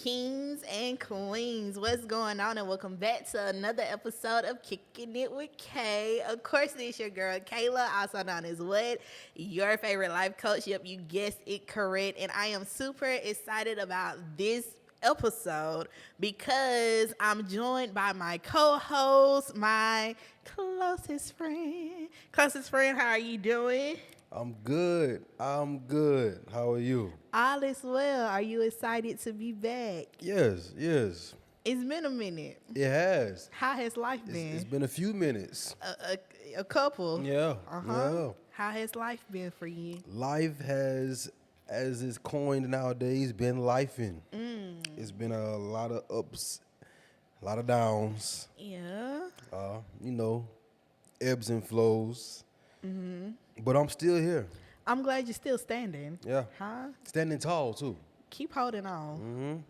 Kings and queens, what's going on? And welcome back to another episode of Kicking It with Kay. Of course, it's your girl Kayla, also known as what? Your favorite life coach. Yep, you guessed it correct. And I am super excited about this episode because I'm joined by my co-host, my closest friend. Closest friend, how are you doing? I'm good. How are you? All is well. Are you excited to be back? Yes. It's been a minute. It has. How has life It's been? been a few minutes. A couple. Yeah. Uh-huh. How has life been for you? Life has, as is coined nowadays, been lifing. It's been a lot of ups, a lot of downs. Yeah. Ebbs and flows. But I'm still here. I'm glad you're still standing. Yeah. Huh? Standing tall too. Keep holding on.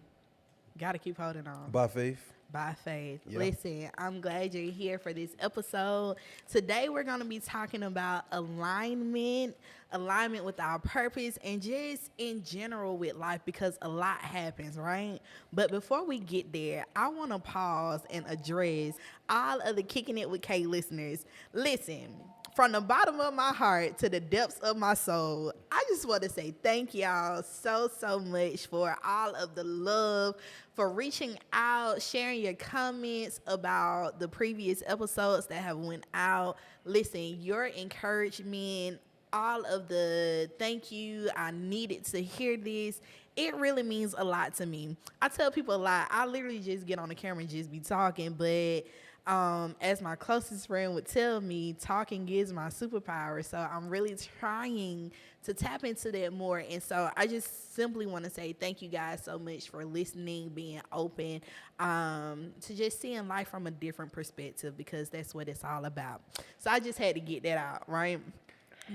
Gotta keep holding on. By faith. By faith. Yeah. Listen, I'm glad you're here for this episode. Today we're going to be talking about alignment with our purpose, and just in general with life, because a lot happens, right? But before we get there, I want to pause and address all of the Kicking It with K listeners. Listen, from the bottom of my heart to the depths of my soul, I just want to say thank y'all so much for all of the love, for reaching out, sharing your comments about the previous episodes that have went out. Listen, your encouragement, all of the thank you, I needed to hear this. It really means a lot to me. I tell people a lot. I literally just get on the camera and just be talking, but as my closest friend would tell me, talking is my superpower. So I'm really trying to tap into that more. And so I just simply want to say thank you guys so much for listening, being open, to just seeing life from a different perspective, because that's what it's all about. So I just had to get that out, right?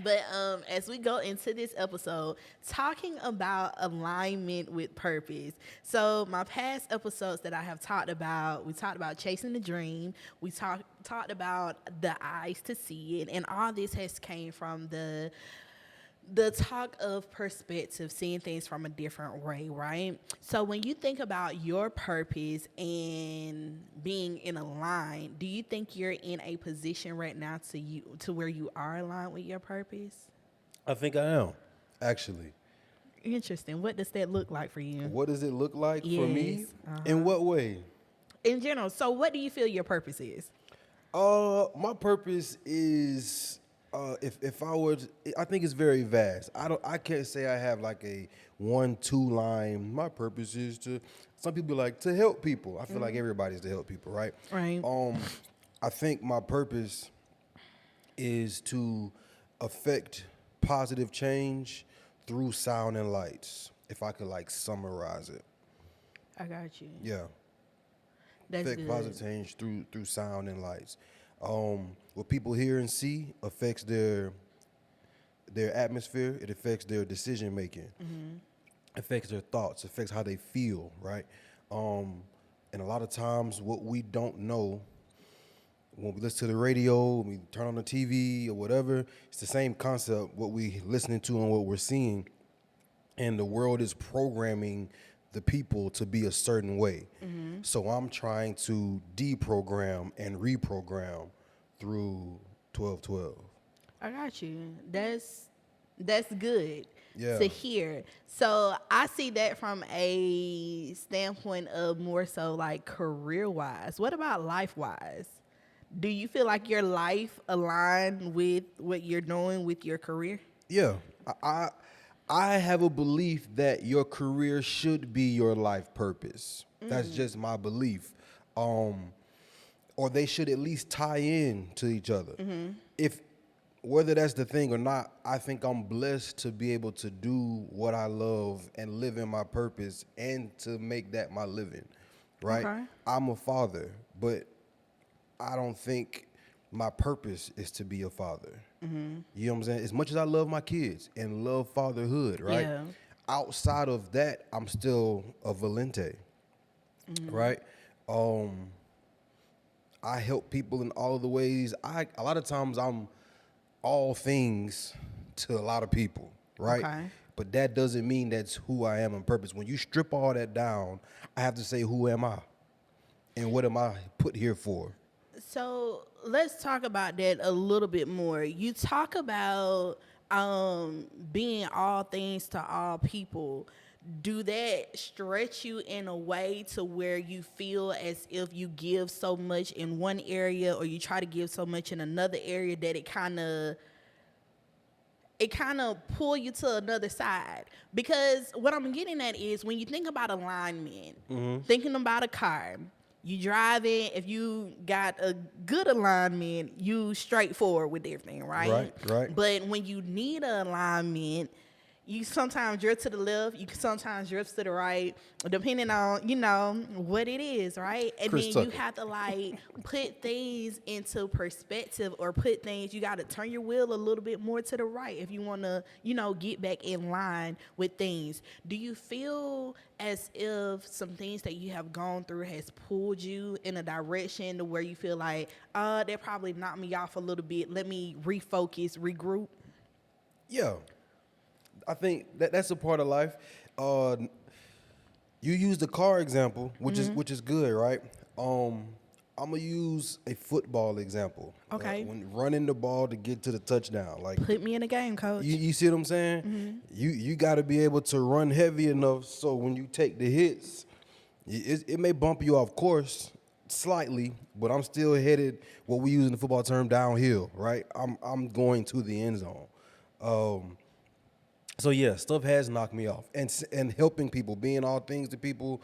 But as we go into this episode, talking about alignment with purpose. So my past episodes that I have talked about, we talked about chasing the dream. We talked about the eyes to see it. And all this has came from the talk of perspective, seeing things from a different way, right? So when you think about your purpose and being in a line, do you think you're in a position right now to where you are aligned with your purpose? I think I am, actually. Interesting. What does that look like for you? What does it look like for me? Uh-huh. In what way? In general. So what do you feel your purpose is? My purpose is, if I would, I think it's very vast. I can't say I have like a 1-2 line. My purpose is to, some people like to help people. I feel like everybody's to help people, right? Right. I think my purpose is to affect positive change through sound and lights. If I could like summarize it. I got you. Yeah. That's Affect good. positive change through sound and lights. What people hear and see affects their atmosphere. It affects their decision making. Affects their thoughts. Affects how they feel. Right. And a lot of times, what we don't know, when we listen to the radio, when we turn on the TV or whatever, it's the same concept. What we listening to and what we're seeing, and the world is programming the people to be a certain way. So I'm trying to deprogram and reprogram through 1212. I got you. That's good Yeah. to hear. So I see that from a standpoint of more so like career-wise. What about life-wise? Do you feel like your life aligned with what you're doing with your career? Yeah. I have a belief that your career should be your life purpose. That's just my belief. Or they should at least tie in to each other. If whether that's the thing or not, I think I'm blessed to be able to do what I love and live in my purpose and to make that my living, right? Okay. I'm a father, but I don't think my purpose is to be a father. You know what I'm saying? As much as I love my kids and love fatherhood, right? Yeah. Outside of that, I'm still a Valente, right? I help people in all of the ways. A lot of times I'm all things to a lot of people, right? Okay. but that doesn't mean that's who I am on purpose. When you strip all that down, I have to say, who am I? And what am I put here for? So let's talk about that a little bit more. You talk about being all things to all people. Do that stretch you in a way to where you feel as if you give so much in one area, or you try to give so much in another area, that it kind of pull you to another side? Because what I'm getting at is, when you think about alignment, thinking about a car, you driving, if you got a good alignment, you straightforward with everything, right? Right. But when you need an alignment, you sometimes drift to the left, you can sometimes drift to the right, depending on, what it is, right? And Chris then you Tucker. have to like put things into perspective, or you got to turn your wheel a little bit more to the right if you want to, get back in line with things. Do you feel as if some things that you have gone through has pulled you in a direction to where you feel like, that probably knocked me off a little bit, let me refocus, regroup? Yeah. I think that's a part of life. You use the car example, which is good, right? I'm gonna use a football example. Okay. When running the ball to get to the touchdown, like, Put me in the game, coach. you see what I'm saying? You got to be able to run heavy enough so when you take the hits, it may bump you off course slightly, but I'm still headed, what we use in the football term, downhill, right? I'm going to the end zone. So yeah, stuff has knocked me off, and helping people, being all things to people,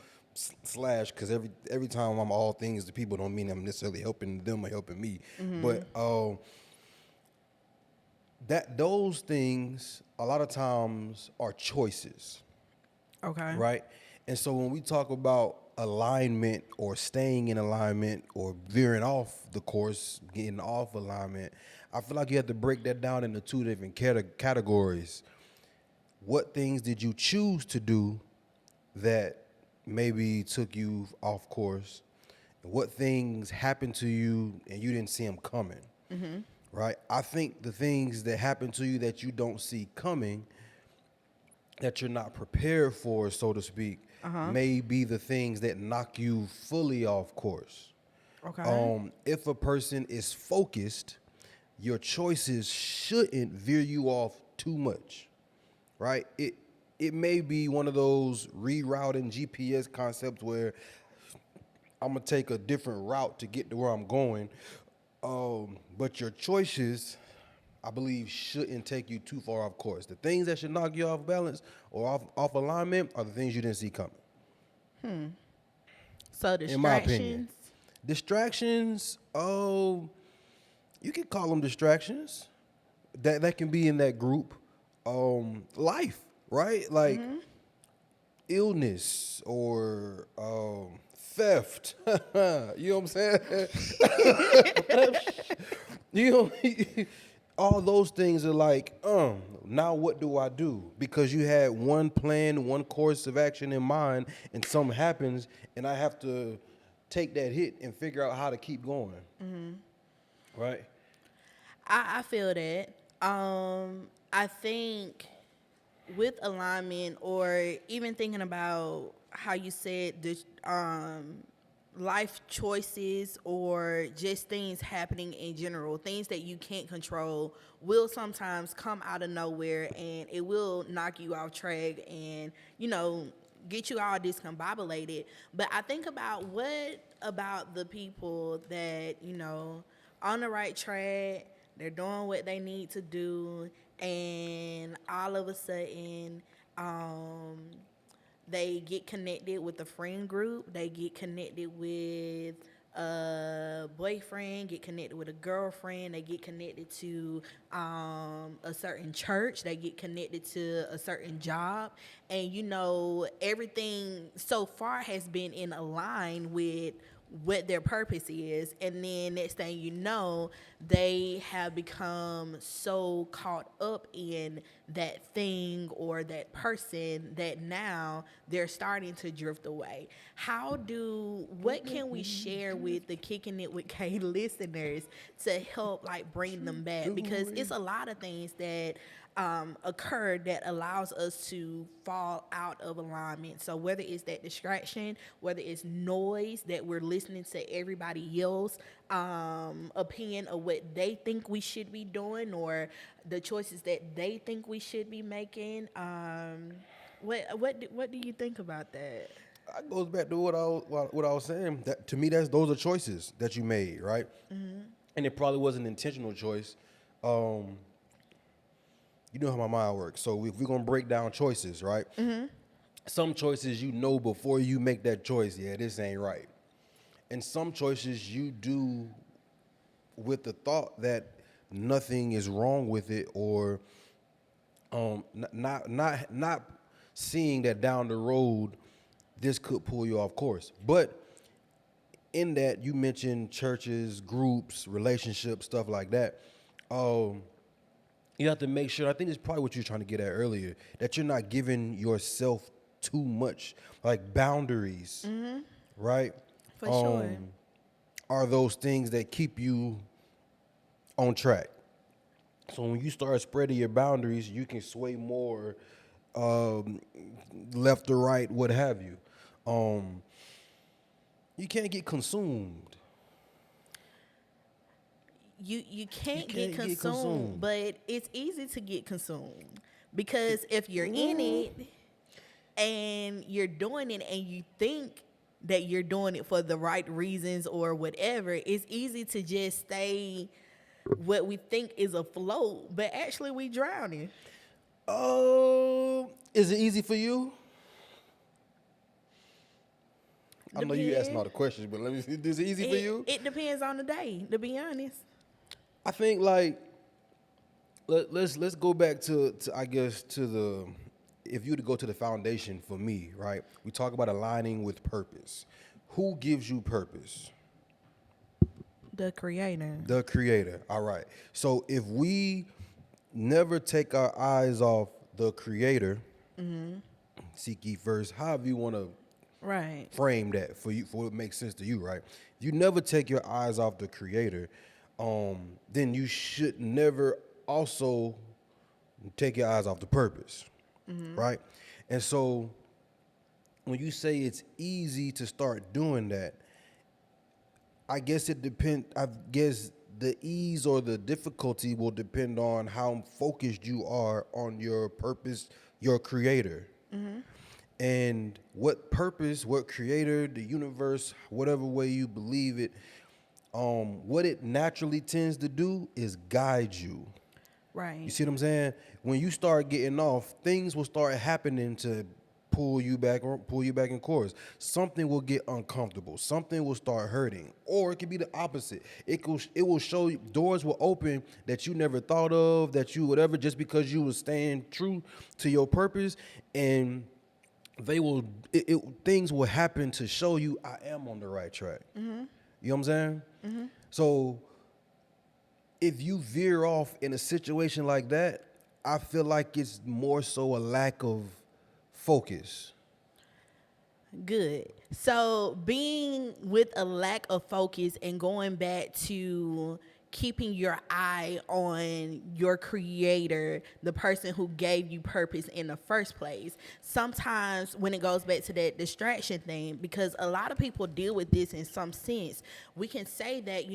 slash, because every time I'm all things to people, don't mean I'm necessarily helping them or helping me, but those things a lot of times are choices, Okay. right? And so when we talk about alignment or staying in alignment or veering off the course, getting off alignment, I feel like you have to break that down into two different categories. What things did you choose to do that maybe took you off course? What things happened to you and you didn't see them coming, right? I think the things that happen to you that you don't see coming, that you're not prepared for, so to speak, may be the things that knock you fully off course. Okay. If a person is focused, your choices shouldn't veer you off too much. Right? It may be one of those rerouting GPS concepts where I'm gonna take a different route to get to where I'm going, but your choices, I believe, shouldn't take you too far off course. The things that should knock you off balance or off alignment are the things you didn't see coming. So In my opinion, distractions. you can call them distractions. That can be in that group. Life, right? Like illness or theft. You know what I'm saying? You know, all those things are like, now what do I do? Because you had one plan, one course of action in mind, and something happens, and I have to take that hit and figure out how to keep going. Right? I feel that. I think with alignment, or even thinking about how you said the life choices, or just things happening in general, things that you can't control will sometimes come out of nowhere, and it will knock you off track and, get you all discombobulated. But I think about, what about the people that, on the right track, they're doing what they need to do, and all of a sudden, they get connected with a friend group, they get connected with a boyfriend, get connected with a girlfriend, they get connected to a certain church, they get connected to a certain job, and everything so far has been in line with what their purpose is, and then next thing you know, they have become so caught up in that thing or that person that now they're starting to drift away. What can we share with the Kicking It with K listeners to help bring them back? Because it's a lot of things that occur that allows us to fall out of alignment. So whether it's that distraction, whether it's noise that we're listening to everybody else opinion of what they think we should be doing, or the choices that they think we should be making. What do you think about that? It goes back to what I was saying. That to me, those are choices that you made, right? And it probably was an intentional choice. You know how my mind works. So if we're gonna break down choices, right? Some choices you know before you make that choice, yeah, this ain't right. And some choices you do with the thought that nothing is wrong with it, or not seeing that down the road this could pull you off course. But in that, you mentioned churches, groups, relationships, stuff like that. You have to make sure, I think it's probably what you're trying to get at earlier, that you're not giving yourself too much, like boundaries, right? For sure. Are those things that keep you on track. So when you start spreading your boundaries, you can sway more left or right, what have you. You can't get consumed. You can't get consumed, but it's easy to get consumed because if you're in it and you're doing it and you think that you're doing it for the right reasons or whatever, it's easy to just stay what we think is afloat, but actually we drowning. Oh, is it easy for you? I know you asking all the questions, but let me see. Is it easy for you? It depends on the day, to be honest. I think like let's go back to I guess to the, if you were to go to the foundation for me, right? We talk about aligning with purpose. Who gives you purpose? The creator. The creator. All right. So if we never take our eyes off the creator, seek ye first, however you want to Right. frame that for you, for it makes sense to you, right? If you never take your eyes off the creator, then you should never also take your eyes off the purpose, right? And so when you say it's easy to start doing that, I guess it depends. I guess the ease or the difficulty will depend on how focused you are on your purpose, your creator. And what purpose, what creator, the universe, whatever way you believe it, what it naturally tends to do is guide you. Right. You see what I'm saying? When you start getting off, things will start happening to pull you back in course. Something will get uncomfortable. Something will start hurting, or it could be the opposite. It will show you, doors will open that you never thought of, that you whatever, just because you were staying true to your purpose, and things will happen to show you I am on the right track. You know what I'm saying? So if you veer off in a situation like that, I feel like it's more so a lack of focus. Good. So being with a lack of focus and going back to keeping your eye on your creator, the person who gave you purpose in the first place. Sometimes when it goes back to that distraction thing, because a lot of people deal with this in some sense, we can say that,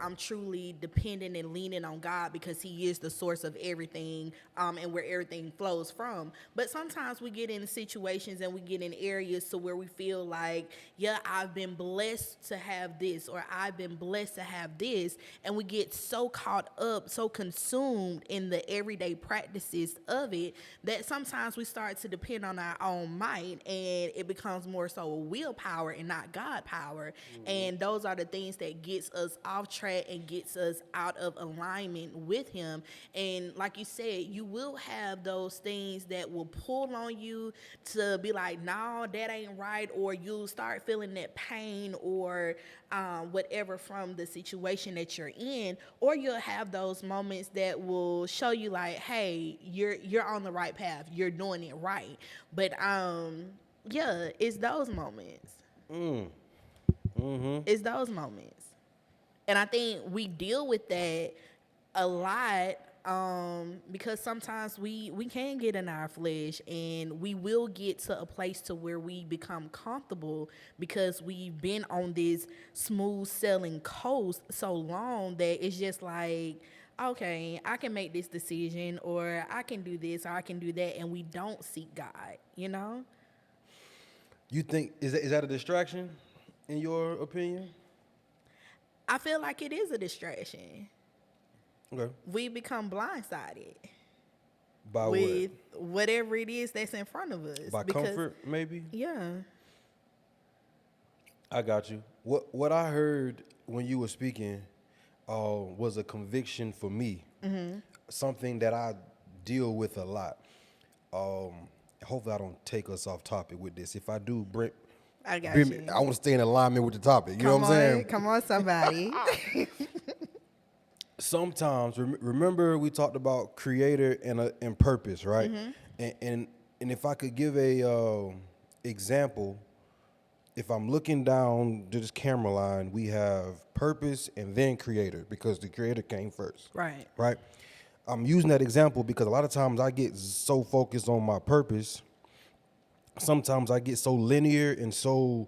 I'm truly dependent and leaning on God because he is the source of everything, and where everything flows from. But sometimes we get in situations and we get in areas to where we feel like, yeah, I've been blessed to have this, or I've been blessed to have this, and we get so caught up, so consumed in the everyday practices of it that sometimes we start to depend on our own might, and it becomes more so willpower and not God power. And those are the things that gets us off track and gets us out of alignment with him. And like you said, you will have those things that will pull on you to be like, no, that ain't right, or you'll start feeling that pain or whatever from the situation that you're in, or you'll have those moments that will show you like, hey, you're on the right path, you're doing it right. But yeah, it's those moments. It's those moments. And I think we deal with that a lot Because sometimes we can get in our flesh, and we will get to a place to where we become comfortable because we've been on this smooth sailing coast so long that it's just like, okay, I can make this decision, or I can do this, or I can do that, and we don't seek God, you know? You think is that a distraction, in your opinion? I feel like it is a distraction. Okay. We become blindsided By with whatever it is that's in front of us. By comfort, maybe. Yeah. I got you. What I heard when you were speaking was a conviction for me. Something that I deal with a lot. Hopefully, I don't take us off topic with this. If I do, Brent, I got Brent, you. I want to stay in alignment with the topic. You know what I'm saying? Come on, somebody. Sometimes, remember we talked about creator and purpose, right? And if I could give a example, if I'm looking down this camera line, we have purpose and then creator, because the creator came first. Right. Right? I'm using that example because a lot of times I get so focused on my purpose. Sometimes I get so linear and so,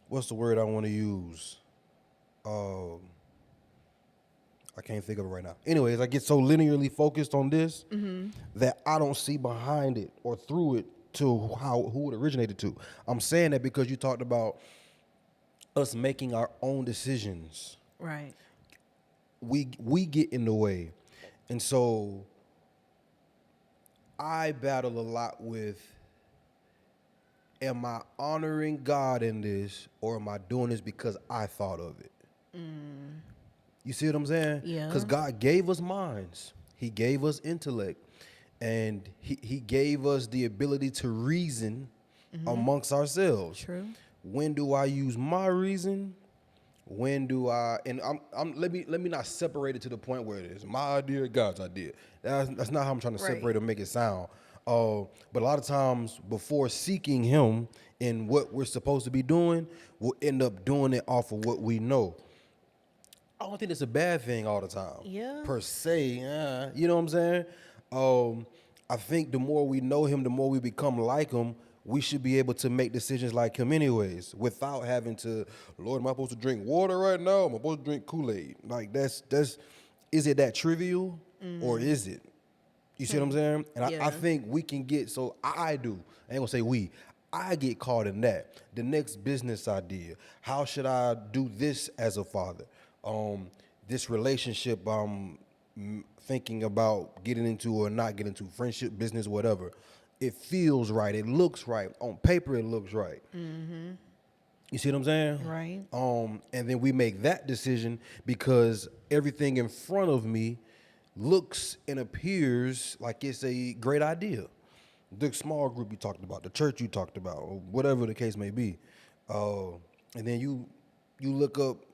what's the word I want to use? I can't think of it right now. Anyways, I get so linearly focused on this that I don't see behind it or through it to who it originated to. I'm saying that because you talked about us making our own decisions. Right. We get in the way. And so I battle a lot with, am I honoring God in this, or am I doing this because I thought of it? You see what I'm saying? Yeah. Because God gave us minds. He gave us intellect. And he gave us the ability to reason amongst ourselves. True. When do I use my reason? When do I, and let me not separate it to the point where it is my idea or God's idea. That's not how I'm trying to separate or make it sound. But a lot of times before seeking him in what we're supposed to be doing, we'll end up doing it off of what we know. I don't think it's a bad thing all the time. Yeah. Per se. You know what I'm saying? I think the more we know him, the more we become like him. We should be able to make decisions like him anyways, without having to, Lord, am I supposed to drink water right now? Am I supposed to drink Kool-Aid? Like that's is it that trivial or is it? You see what I'm saying? And I think we can get, so I do. I ain't gonna say we. I get caught in that. The next business idea. How should I do this as a father? This relationship I'm thinking about getting into or not getting into, friendship, business, whatever. It feels right. It looks right. On paper, it looks right. You see what I'm saying? Right. And then we make that decision because everything in front of me looks and appears like it's a great idea. The small group you talked about, the church you talked about, or whatever the case may be. And then you look up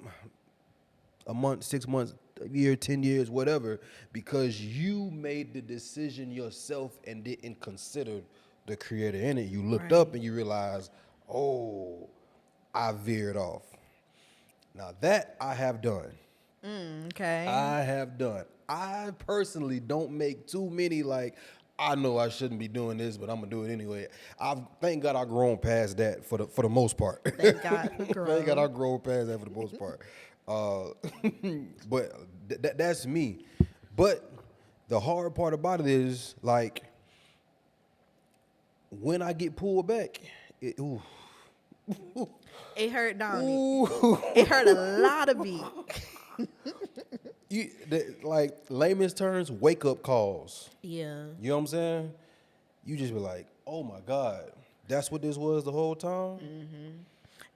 a month, 6 months, a year, 10 years, whatever, because you made the decision yourself and didn't consider the creator in it. You looked up and you realized, oh, I veered off. Now that I have done. Okay. I have done. I personally don't make too many, like, I know I shouldn't be doing this, but I'm gonna do it anyway. Thank God I've grown past that for the most part. Thank God for growth. Thank God I've grown past that for the most part. But that's me. But the hard part about it is, like, when I get pulled back, it hurt, don't it? It hurt a lot of me. Like layman's terms, wake up calls. Yeah. You know what I'm saying? You just be like, oh my God, that's what this was the whole time?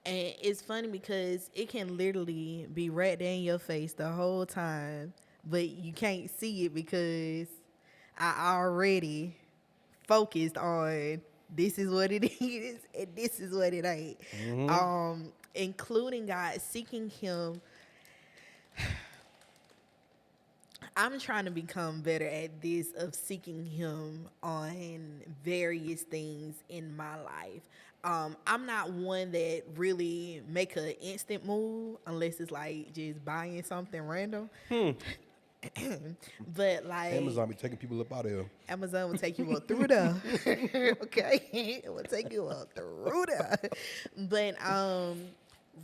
And it's funny because it can literally be right there in your face the whole time, but you can't see it because I already focused on this is what it is and this is what it ain't. Including God, seeking him. I'm trying to become better at this of seeking him on various things in my life. I'm not one that really make an instant move unless it's like just buying something random. But like Amazon be taking people up out of here. Amazon will take you up through there. Okay, it will take you up through there. But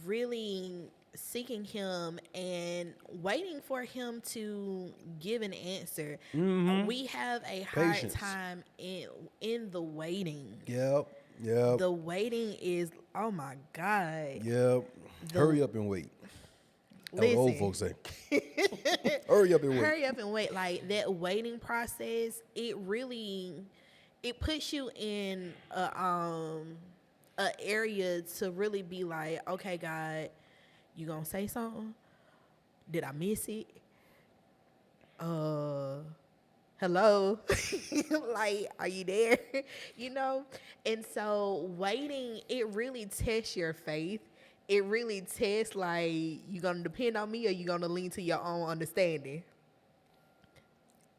really seeking him and waiting for him to give an answer. We have a hard Patience. time in the waiting. Yep. Yep. The waiting is, oh my God. Yep. Hurry up and wait. That's what old Listen. folks say. Hurry up and wait. Hurry up and wait. Like that waiting process, it puts you in a area to really be like, okay, God, you gonna say something? Did I miss it? Hello? Like, are you there? You know? And so waiting, it really tests your faith. It really tests, like, you gonna depend on me or you gonna lean to your own understanding.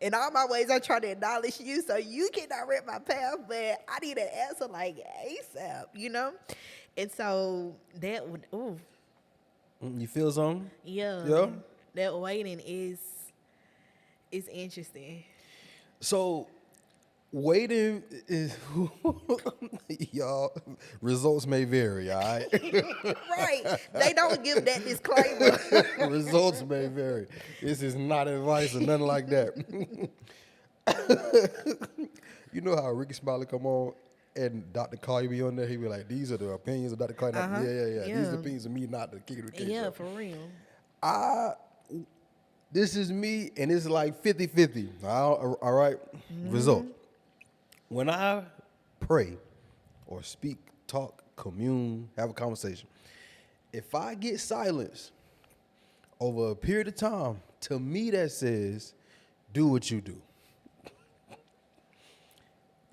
In all my ways, I try to acknowledge you so you can direct my path, but I need an answer like ASAP, you know? And so that would, ooh, You feel something? yeah. Yeah. That waiting is interesting. So, waiting is, y'all, results may vary, all right? Right. They don't give that disclaimer. Results may vary. This is not advice or nothing like that. You know how Ricky Smiley come on and Dr. Carly be on there? He be like, these are the opinions of Dr. Carly. Yeah. These are the opinions of me, not the King of the King Yeah, show. for real. This is me, and it's like 50-50. All right? Result. When I pray or speak, talk, commune, have a conversation, if I get silence over a period of time, to me that says, do what you do.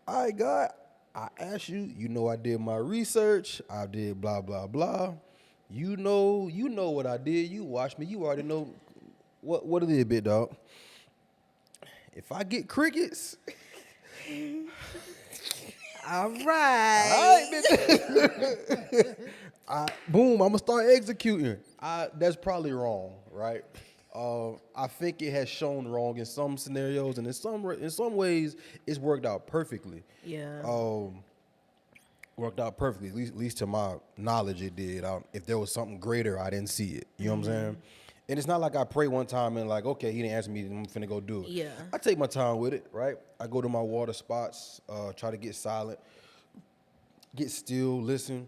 All right, God, I asked you, you know I did my research, I did blah, blah, blah. You know what I did. You watched me. You already know what it is, big dog. If I get crickets, All right. boom, I'm gonna start executing. That's probably wrong, right? I think it has shown wrong in some scenarios, and in some ways, it's worked out perfectly. Yeah. Worked out perfectly. At least to my knowledge, it did. If there was something greater, I didn't see it. You know what I'm saying? And it's not like I pray one time and like, okay, he didn't answer me, I'm finna go do it. Yeah. I take my time with it, right? I go to my water spots, try to get silent, get still, listen.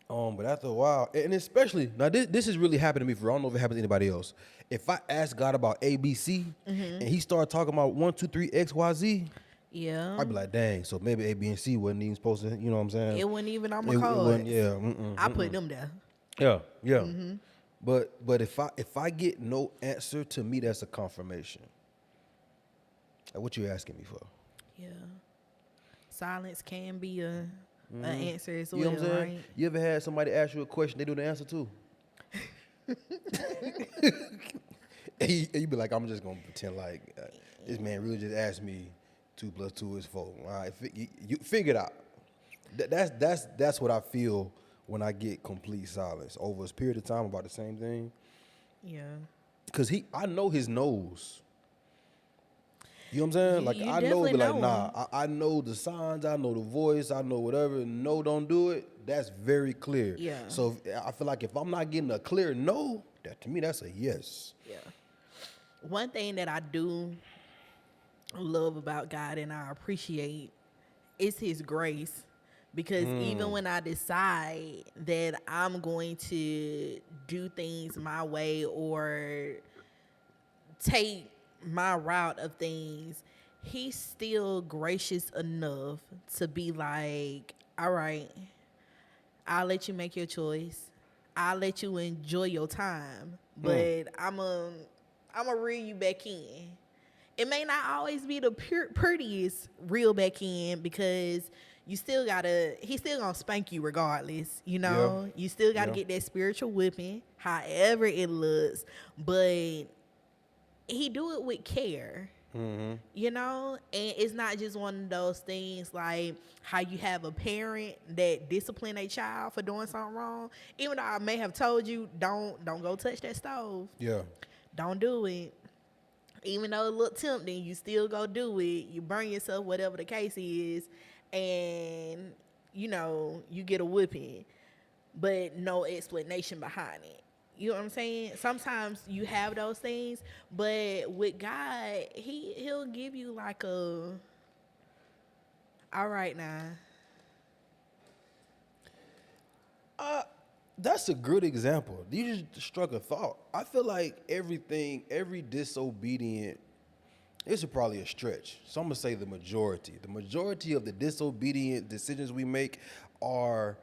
But after a while, and especially, now this has really happened to me for, I don't know if it happens to anybody else. If I ask God about ABC and he started talking about 1, 2, 3, XYZ, Yeah. I'd be like, dang, so maybe A, B, and C wasn't even supposed to, you know what I'm saying? It wasn't even on my It cards. wasn't, yeah. I put them there. Yeah. But if I get no answer, to me that's a confirmation. Like, what you asking me for? Yeah. Silence can be an answer as You well, know what I'm saying? right? You ever had somebody ask you a question, they know the answer too? and you be like, I'm just gonna pretend like this man really just asked me 2 + 2 is 4. All right, you figure it out. That's what I feel when I get complete silence over a period of time about the same thing. Yeah. Cause I know his nose. You know what I'm saying? Like, You I know, definitely be like, know nah, him. I know the signs, I know the voice, I know whatever. No, don't do it. That's very clear. Yeah. So I feel like if I'm not getting a clear no, that to me that's a yes. Yeah. One thing that I do love about God and I appreciate is his grace. Because even when I decide that I'm going to do things my way or take my route of things, he's still gracious enough to be like, all right, I'll let you make your choice. I'll let you enjoy your time, but I'm going to reel you back in. It may not always be the prettiest reel back in because he's still gonna spank you regardless, you know? Yeah. You still gotta get that spiritual whipping, however it looks, but he do it with care. You know, and it's not just one of those things like how you have a parent that discipline a child for doing something wrong. Even though I may have told you, don't go touch that stove. Yeah. Don't do it. Even though it look tempting, you still go do it. You burn yourself, whatever the case is, and you get a whooping, but no explanation behind it. You know what I'm saying? Sometimes you have those things, but with God, he'll give you like all right now. That's a good example. You just struck a thought. I feel like every disobedient, this is probably a stretch. So I'm gonna say the majority. The majority of the disobedient decisions we make are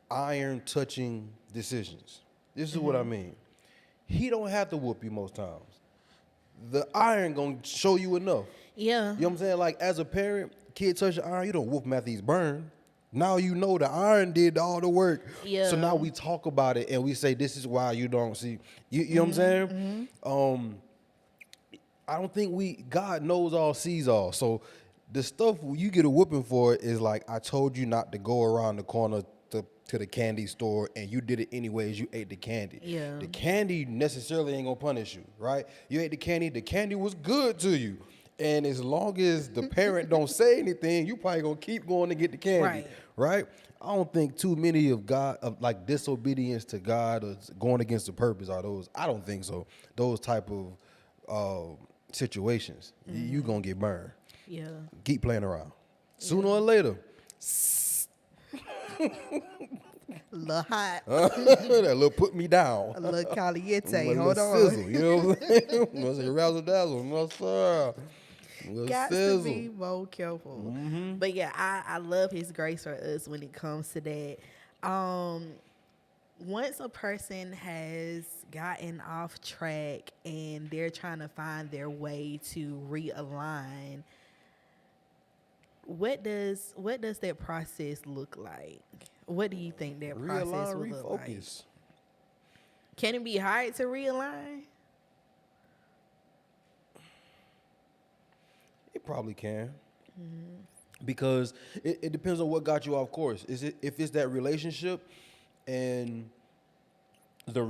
iron touching decisions. This is what I mean. He don't have to whoop you most times. The iron gonna show you enough. Yeah. You know what I'm saying? Like as a parent, kid touch the iron, you don't whoop him after he's burned. Now you know the iron did all the work. Yeah. So now we talk about it and we say this is why you don't see. You know what I'm saying? I don't think God knows all, sees all. So the stuff you get a whooping for is like, I told you not to go around the corner to the candy store and you did it anyways, you ate the candy. Yeah. The candy necessarily ain't gonna punish you, right? You ate the candy was good to you. And as long as the parent don't say anything, you probably gonna keep going to get the candy, right? I don't think too many of like disobedience to God or going against the purpose are those. I don't think so. Those type of situations, you gonna get burned. Yeah. Keep playing around. Sooner or later, A little hot. that little put me down. A little caliente. A Hold little on. sizzle, you know what I'm saying? Must say razzle dazzle, no sir. Got Sizzle. to be more careful. But yeah, I love his grace for us when it comes to that. Once a person has gotten off track and they're trying to find their way to realign, what does that process look like? What do you think that process will look like? Refocus. Can it be hard to realign? It probably can. Because it depends on what got you off course. If it's that relationship and the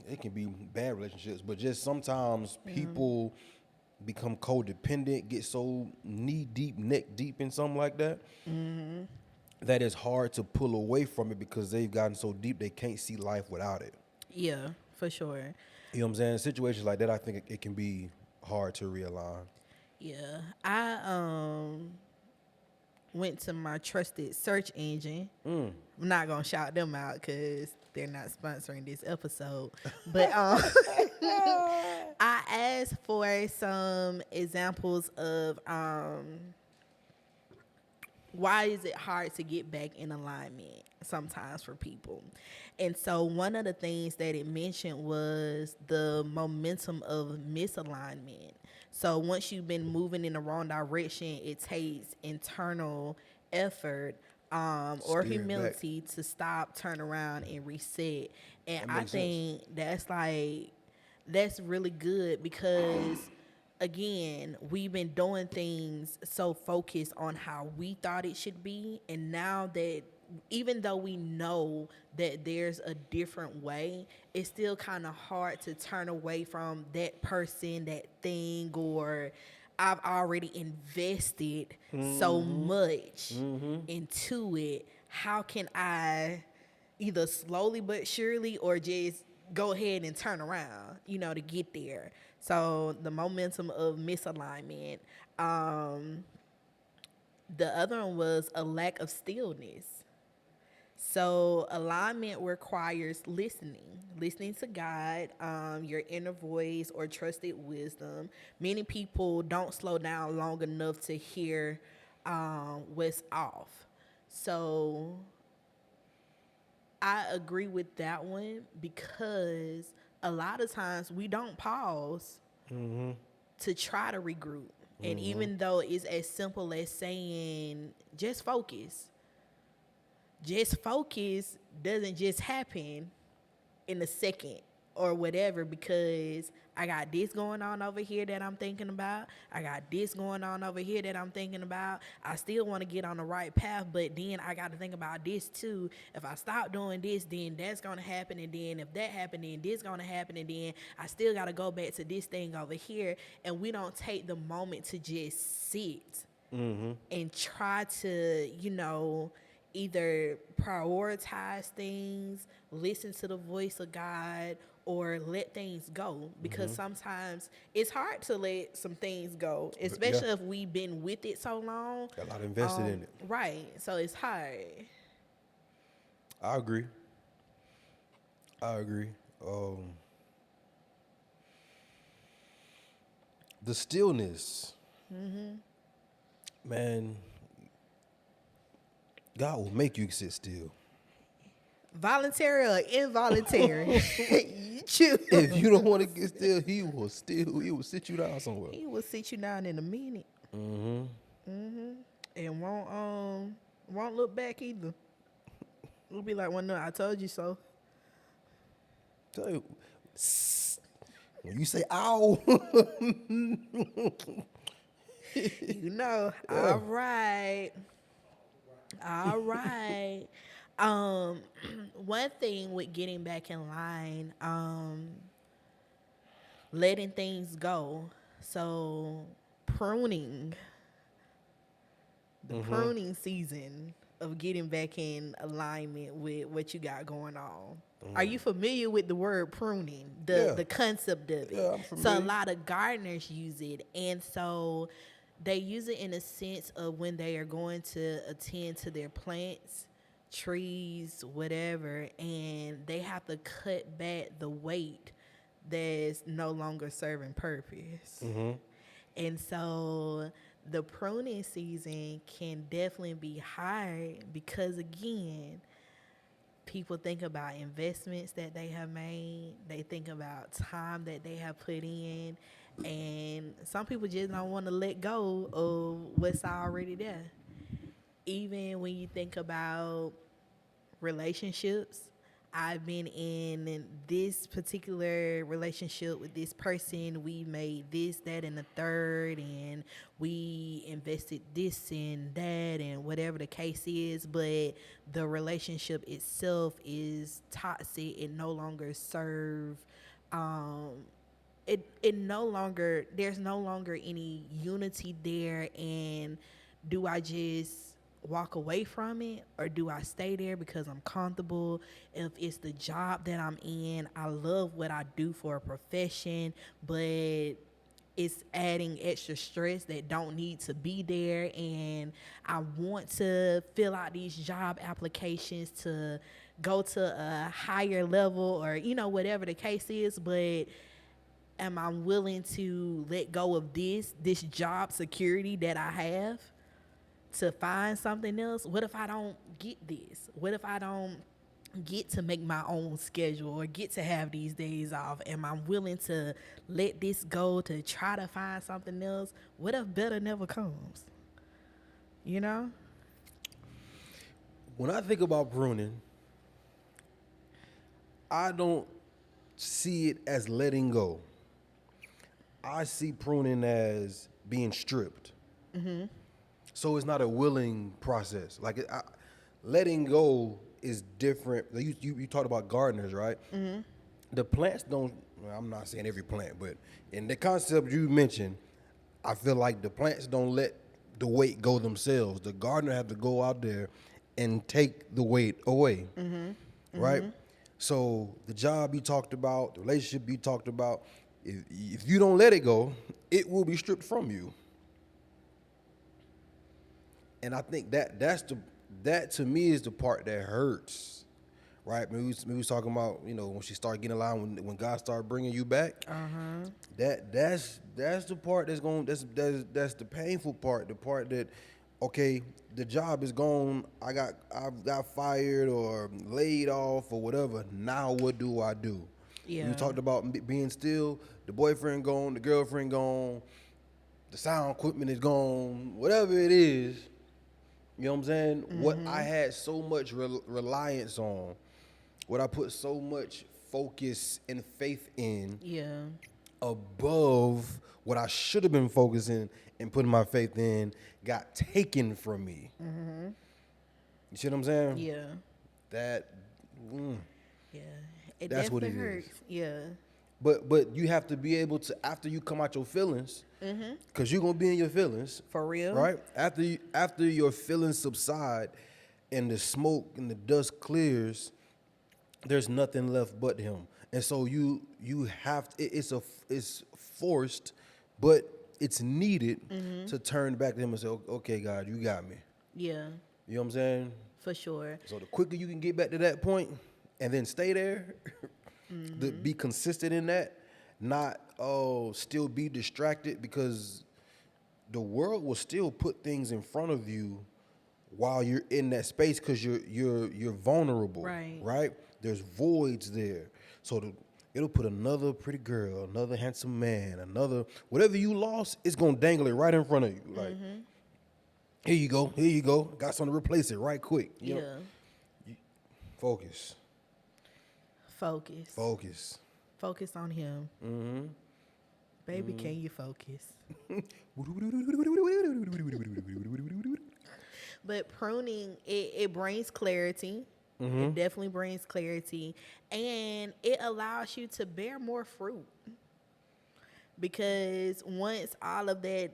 it can be bad relationships, but just sometimes people become codependent, get so knee deep, neck deep in something like that, that it's hard to pull away from it because they've gotten so deep they can't see life without it. Yeah, for sure. You know what I'm saying? Situations like that, I think it can be hard to realign. Yeah, I went to my trusted search engine. I'm not gonna shout them out because they're not sponsoring this episode, but I asked for some examples of why is it hard to get back in alignment sometimes for people. And so one of the things that it mentioned was the momentum of misalignment. So once you've been moving in the wrong direction, it takes internal effort or humility to stop, turn around, and reset. And I think that's really good because, again, we've been doing things so focused on how we thought it should be. And now that even though we know that there's a different way, it's still kind of hard to turn away from that person, that thing, or I've already invested so much into it. How can I either slowly but surely or just go ahead and turn around, to get there? So the momentum of misalignment. The other one was a lack of stillness. So alignment requires listening to God, your inner voice or trusted wisdom. Many people don't slow down long enough to hear what's off. So I agree with that one because a lot of times we don't pause to try to regroup. And even though it's as simple as saying, just focus doesn't just happen in a second. or whatever, because I got this going on over here that I'm thinking about. I got this going on over here that I'm thinking about. I still want to get on the right path, but then I got to think about this too. If I stop doing this, then that's going to happen. And then if that happened, then this going to happen. And then I still got to go back to this thing over here. And we don't take the moment to just sit and try to, either prioritize things, listen to the voice of God, or let things go, because sometimes it's hard to let some things go, especially if we've been with it so long. Got a lot invested in it. Right. So it's hard. I agree. The stillness, man, God will make you sit still. Voluntary or involuntary, you choose. If you don't want to get still, he will sit you down somewhere. He will sit you down in a minute. And won't look back either. It'll be like, well, no, I told you so. Tell you, when you say "ow," all right. One thing with getting back in line, letting things go. So pruning, the pruning season of getting back in alignment with what you got going on. Are you familiar with the word pruning, the concept of it? Yeah, I'm familiar. So a lot of gardeners use it, and so they use it in a sense of when they are going to attend to their plants, trees, whatever, and they have to cut back the weight that's no longer serving purpose. And so the pruning season can definitely be hard because, again, people think about investments that they have made. They think about time that they have put in. And some people just don't want to let go of what's already there. Even when you think about relationships, I've been in this particular relationship with this person. We made this, that, and the third, and we invested this and that, and whatever the case is. But the relationship itself is toxic. It no longer serves. There's no longer any unity there. And do I just walk away from it, or do I stay there because I'm comfortable? If it's the job that I'm in, I love what I do for a profession, but it's adding extra stress that don't need to be there, and I want to fill out these job applications to go to a higher level, or whatever the case is, but am I willing to let go of this job security that I have to find something else? What if I don't get this? What if I don't get to make my own schedule or get to have these days off? Am I willing to let this go to try to find something else? What if better never comes? When I think about pruning, I don't see it as letting go. I see pruning as being stripped. So it's not a willing process. Like letting go is different. You talked about gardeners, right? The plants don't. Well, I'm not saying every plant, but in the concept you mentioned, I feel like the plants don't let the weight go themselves. The gardener have to go out there and take the weight away, right? So the job you talked about, the relationship you talked about, if you don't let it go, it will be stripped from you. And I think that to me is the part that hurts, right? Maybe we was talking about, when she started getting aligned, when God started bringing you back. That's the part that's the painful part. The part that, okay, the job is gone. I got fired or laid off or whatever. Now what do I do? Yeah. You talked about being still. The boyfriend gone. The girlfriend gone. The sound equipment is gone. Whatever it is. You know what I'm saying? What I had so much reliance on, what I put so much focus and faith in Yeah. above what I should have been focusing and putting my faith in got taken from me. You see what I'm saying? Yeah. That, Yeah. It That's what definitely it hurts. is. Yeah. but you have to be able to, after you come out your feelings, because you're gonna be in your feelings, For real. right? After your feelings subside and the smoke and the dust clears, there's nothing left but him. And so you have it's forced, but it's needed to turn back to him and say, okay, God, you got me. Yeah. You know what I'm saying? For sure. So the quicker you can get back to that point and then stay there, be consistent in that, not still be distracted, because the world will still put things in front of you while you're in that space, because you're vulnerable, Right. There's voids there, so it'll put another pretty girl, another handsome man, another whatever you lost, it's gonna dangle it right in front of you, like here you go, got something to replace it right quick. You know? Focus. Focus on him. Baby, can you focus? But pruning, it brings clarity. It definitely brings clarity. And it allows you to bear more fruit. Because once all of that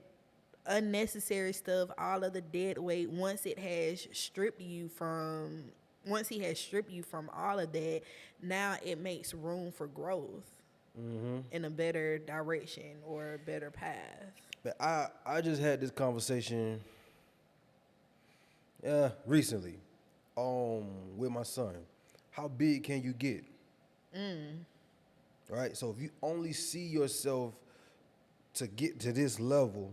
unnecessary stuff, all of the dead weight, once he has stripped you from all of that, now it makes room for growth in a better direction or a better path. But I just had this conversation recently with my son. How big can you get? Right? So if you only see yourself to get to this level,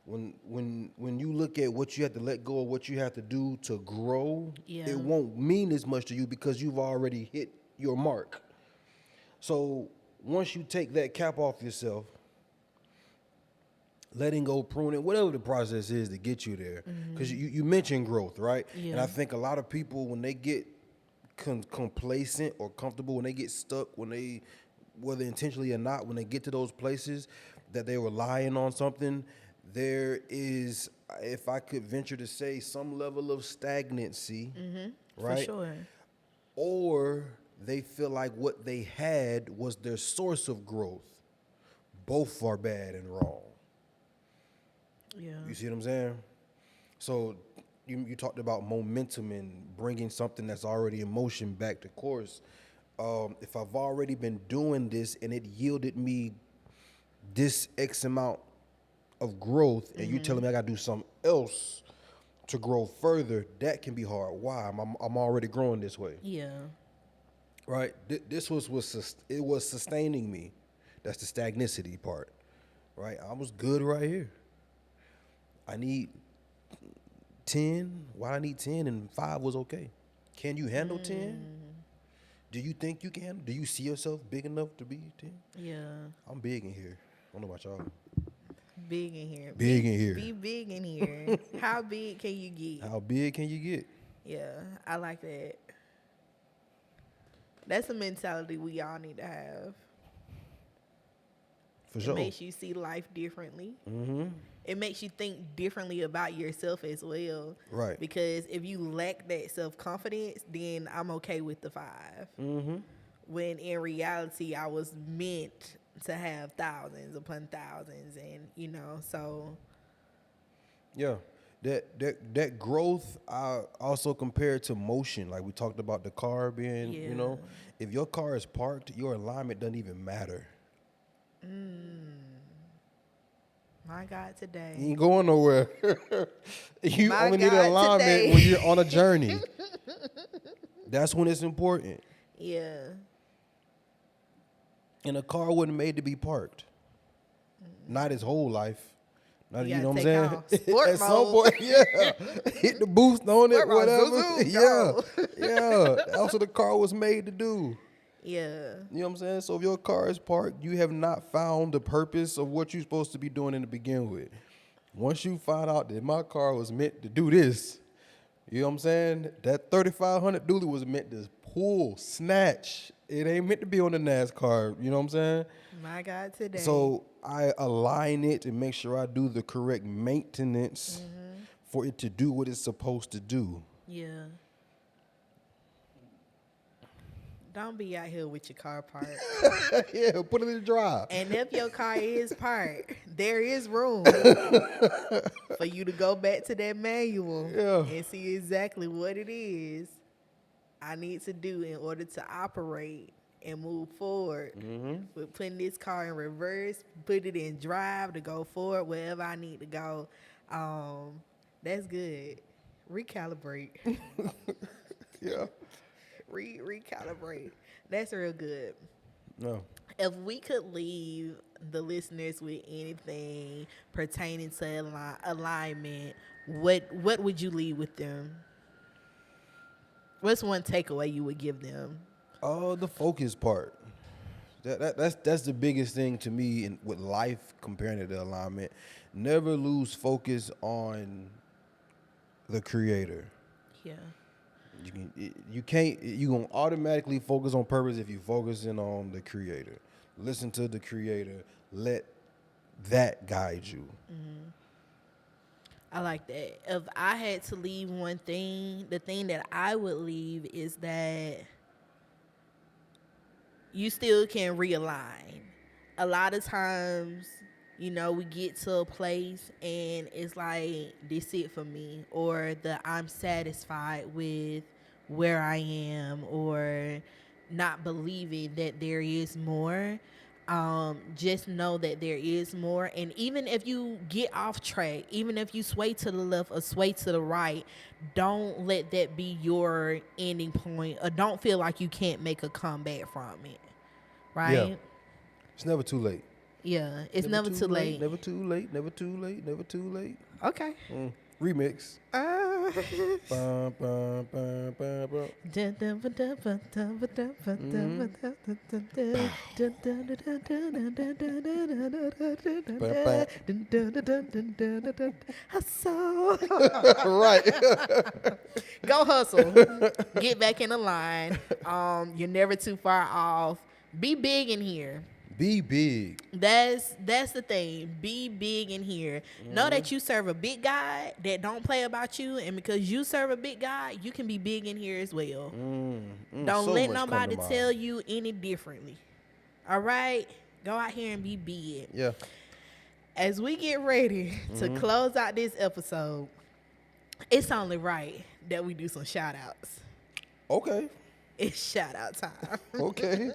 when you look at what you have to let go of, what you have to do to grow, it won't mean as much to you because you've already hit your mark. So once you take that cap off yourself, letting go, pruning, whatever the process is to get you there, because you mentioned growth, right? And I think a lot of people, when they get complacent or comfortable, when they get stuck, whether intentionally or not, when they get to those places that they're relying on something, there is, if I could venture to say, some level of stagnancy, right? For sure. Or they feel like what they had was their source of growth. Both are bad and wrong. Yeah. You see what I'm saying? So you talked about momentum and bringing something that's already in motion back to course. If I've already been doing this and it yielded me this X amount of growth, and you telling me I got to do something else to grow further, that can be hard. Why? I'm already growing this way. Yeah. Right? This was sustaining me. That's the stagnicity part. Right? I was good right here. I need 10. Why I need 10 and 5 was okay. Can you handle 10? Do you think you can? Do you see yourself big enough to be 10? Yeah. I'm big in here. I don't know about y'all. Big in here. Big in here. Be big in here. How big can you get? How big can you get? Yeah, I like that. That's a mentality we all need to have. For sure. It makes you see life differently. It makes you think differently about yourself as well. Right. Because if you lack that self-confidence, then I'm okay with the 5. When in reality, I was meant to have thousands upon thousands, and so. Yeah. That growth, I also compare it to motion. Like we talked about the car being, if your car is parked, your alignment doesn't even matter. My God, today. You ain't going nowhere. You My only need God, alignment today. when you're on a journey. That's when it's important. Yeah. And a car wasn't made to be parked. Not his whole life. Not, You you know what I'm gotta saying? take off. Sport At some mode. point, hit the boost on it, Sport mode. whatever. Zoom, go. Yeah. That's what the car was made to do. Yeah. You know what I'm saying? So if your car is parked, you have not found the purpose of what you're supposed to be doing in the begin with. Once you find out that my car was meant to do this, you know what I'm saying? That 3500 dually was meant to pull, snatch. It ain't meant to be on the NASCAR. You know what I'm saying? My God, today. So I align it and make sure I do the correct maintenance for it to do what it's supposed to do. Yeah. Don't be out here with your car parked. Yeah, put it in the drive. And if your car is parked, there is room for you to go back to that manual and see exactly what it is I need to do in order to operate and move forward. With putting this car in reverse, put it in drive to go forward wherever I need to go. That's good. Recalibrate. Yeah. Recalibrate. That's real good. No. If we could leave the listeners with anything pertaining to alignment, what would you leave with them? What's one takeaway you would give them? Oh, the focus part. That's the biggest thing to me with life comparing to the alignment. Never lose focus on the creator. Yeah. You gonna automatically focus on purpose if you focusing on the creator. Listen to the creator. Let that guide you. I like that. If I had to leave one thing, the thing that I would leave is that you still can realign. A lot of times, you know, we get to a place and it's like, this it for me, or I'm satisfied with where I am, or not believing that there is more. Just know that there is more. And even if you get off track, even if you sway to the left or sway to the right, don't let that be your ending point, or don't feel like you can't make a comeback from it. Right? Yeah. It's never too late. Yeah, it's never too late. Never too late. Never too late. Never too late. Okay. Remix. Bum, bum, bum, bum, bum. Hustle. Right. Go hustle. Get back in the line. You're never too far off. Be big in here. Be big. That's the thing. Be big in here. Know that you serve a big God that don't play about you, and because you serve a big God, you can be big in here as well. Don't so let much come to nobody mind. tell you any differently. All right? Go out here and be big. Yeah. As we get ready to close out this episode, it's only right that we do some shout outs. Okay. It's shout out time. Okay.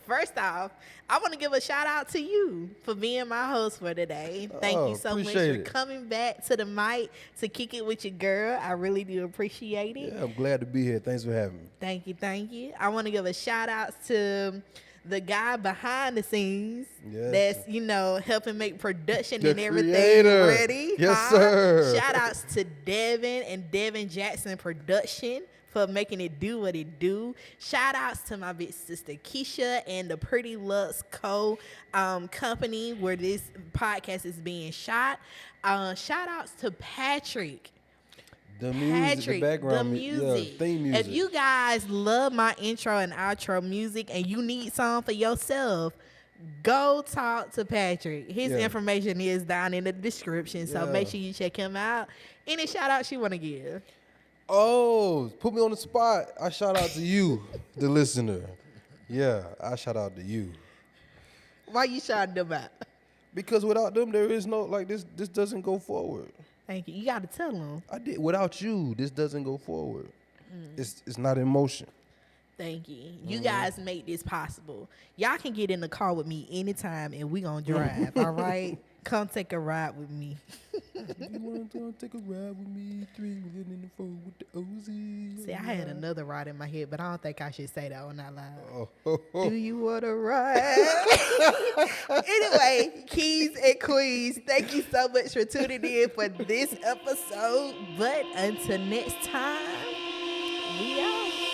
First off, I want to give a shout out to you for being my host for today. Thank you so much for appreciate it. coming back to the mic to kick it with your girl. I really do appreciate it. Yeah, I'm glad to be here. Thanks for having me. Thank you, thank you. I want to give a shout out to the guy behind the scenes that's, you know, helping make production The and everything creator. ready. Yes, sir. Shout outs to Devin and Devin Jackson Production for making it do what it do. Shout outs to my big sister Keisha and the Pretty Lux company where this podcast is being shot. Shout outs to Patrick. The music, the background, music. Yeah, theme music. If you guys love my intro and outro music and you need some for yourself, go talk to Patrick. His information is down in the description, so make sure you check him out. Any shout outs you want to give? Oh, put me on the spot. I shout out to you, the listener. Yeah, I shout out to you. Why you shouting them out? Because without them, there is no, like, this doesn't go forward. Thank you. You got to tell them. I did. Without you, this doesn't go forward. It's not in motion. Thank you. You guys make this possible. Y'all can get in the car with me anytime and we gonna drive, all right? Come take a ride with me. You want to take a ride with me? 3 wheeling in the 4 with the OZ. See, I had another ride in my head, but I don't think I should say that one out loud. Oh. Do you want to ride? Anyway, Keys and Queens, thank you so much for tuning in for this episode. But until next time, we out.